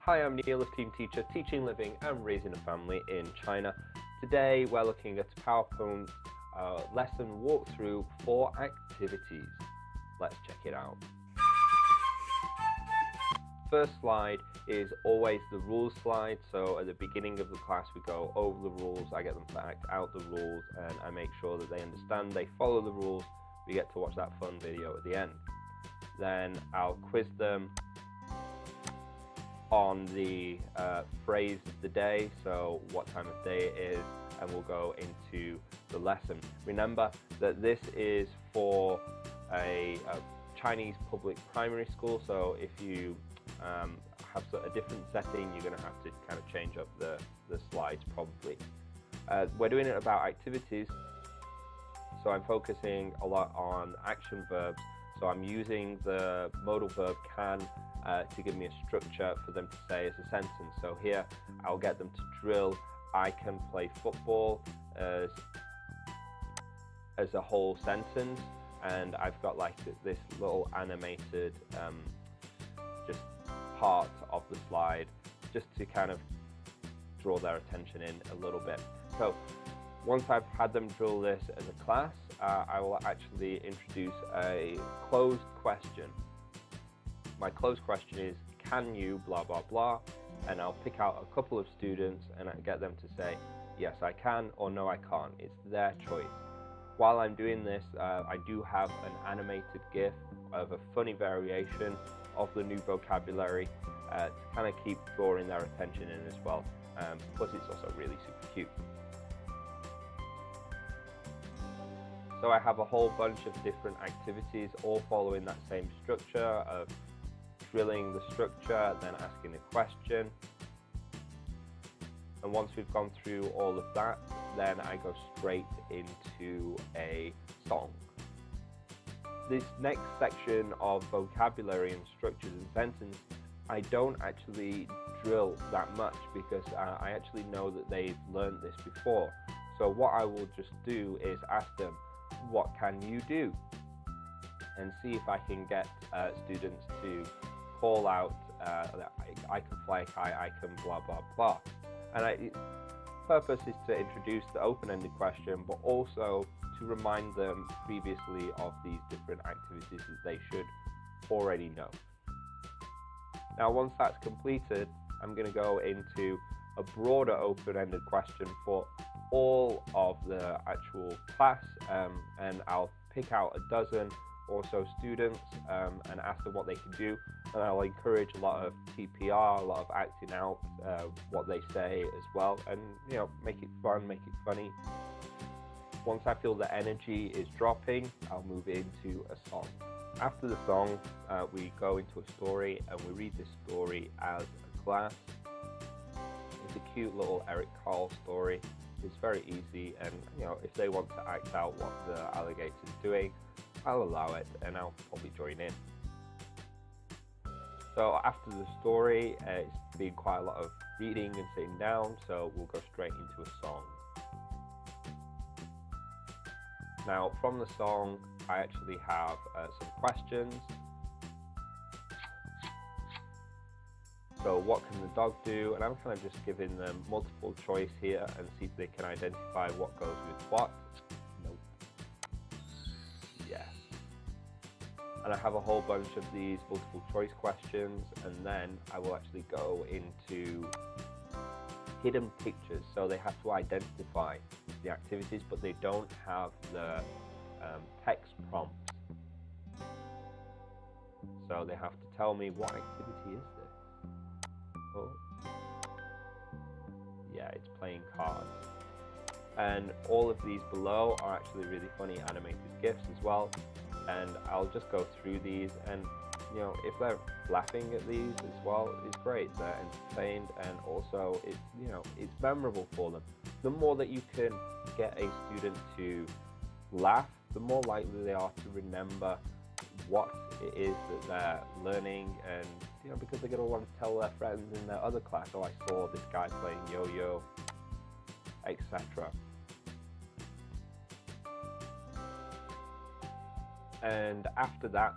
Hi, I'm Neil of Team Teacher, teaching, living and raising a family in China. Today we're looking at a PowerPoint lesson walkthrough for activities. Let's check it out. First slide is always the rules slide, so at the beginning of the class we go over the rules, I get them to act out the rules and I make sure that they understand, they follow the rules. We get to watch that fun video at the end. Then I'll quiz them on the phrase of the day, so what time of day it is, and we'll go into the lesson. Remember that this is for a Chinese public primary school, so if you have a different setting, you're going to have to kind of change up the slides probably. We're doing it about activities, so I'm focusing a lot on action verbs. So I'm using the modal verb can to give me a structure for them to say as a sentence. So here I'll get them to drill I can play football as a whole sentence, and I've got like this little animated just part of the slide just to kind of draw their attention in a little bit. So once I've had them drill this as a class, I will actually introduce a closed question. My closed question is, can you blah blah blah, and I'll pick out a couple of students and I get them to say yes I can or no I can't. It's their choice. While I'm doing this, I do have an animated GIF of a funny variation of the new vocabulary to kind of keep drawing their attention in as well. Plus it's also really super cute. So I have a whole bunch of different activities all following that same structure of drilling the structure, then asking a question. And once we've gone through all of that, then I go straight into a song. This next section of vocabulary and structures and sentence, I don't actually drill that much because I actually know that they've learned this before. So what I will just do is ask them, what can you do? And see if I can get students to call out, I can fly a kite, I can blah blah blah. And the purpose is to introduce the open-ended question, but also to remind them previously of these different activities that they should already know. Now once that's completed, I'm going to go into a broader open-ended question for all of the actual class, and I'll pick out a dozen or so students and ask them what they can do, and I'll encourage a lot of TPR, a lot of acting out what they say as well, and make it fun, make it funny. Once I feel the energy is dropping, I'll move into a song. After the song, we go into a story and we read this story as a class. It's a cute little Eric Carle story. It's very easy, and if they want to act out what the alligator's doing, I'll allow it and I'll probably join in. So after the story, it's been quite a lot of reading and sitting down, so we'll go straight into a song. Now from the song, I actually have some questions. So what can the dog do? And I'm kind of just giving them multiple choice here and see if they can identify what goes with what. Nope. Yes. And I have a whole bunch of these multiple choice questions, and then I will actually go into hidden pictures. So they have to identify the activities, but they don't have the text prompts. So they have to tell me, what activity is this? Oh. Yeah, it's playing cards. And all of these below are actually really funny animated GIFs as well. And I'll just go through these, and if they're laughing at these as well, it's great. They're entertained, and also it's memorable for them. The more that you can get a student to laugh, the more likely they are to remember what it is that they're learning, and because they're going to want to tell their friends in their other class, oh, I saw this guy playing yo-yo, etc. And after that,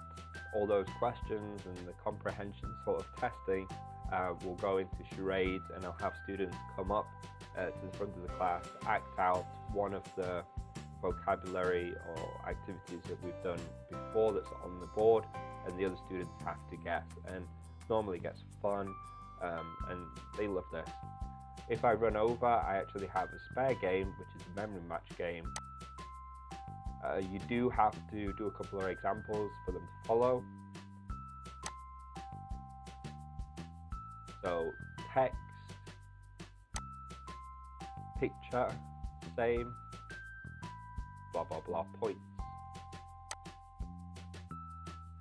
all those questions and the comprehension sort of testing, we'll go into charades, and I'll have students come up to the front of the class, act out one of the vocabulary or activities that we've done before that's on the board, and the other students have to guess, and normally gets fun, and they love this. If I run over, I actually have a spare game, which is a memory match game. You do have to do a couple of examples for them to follow. So text, picture, same, blah blah blah, points.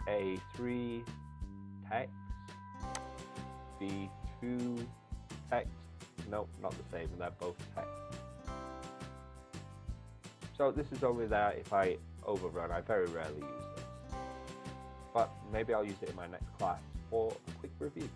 A3 text, B2 text. Nope, not the same, they're both text. So this is only there if I overrun. I very rarely use this, but maybe I'll use it in my next class for a quick review.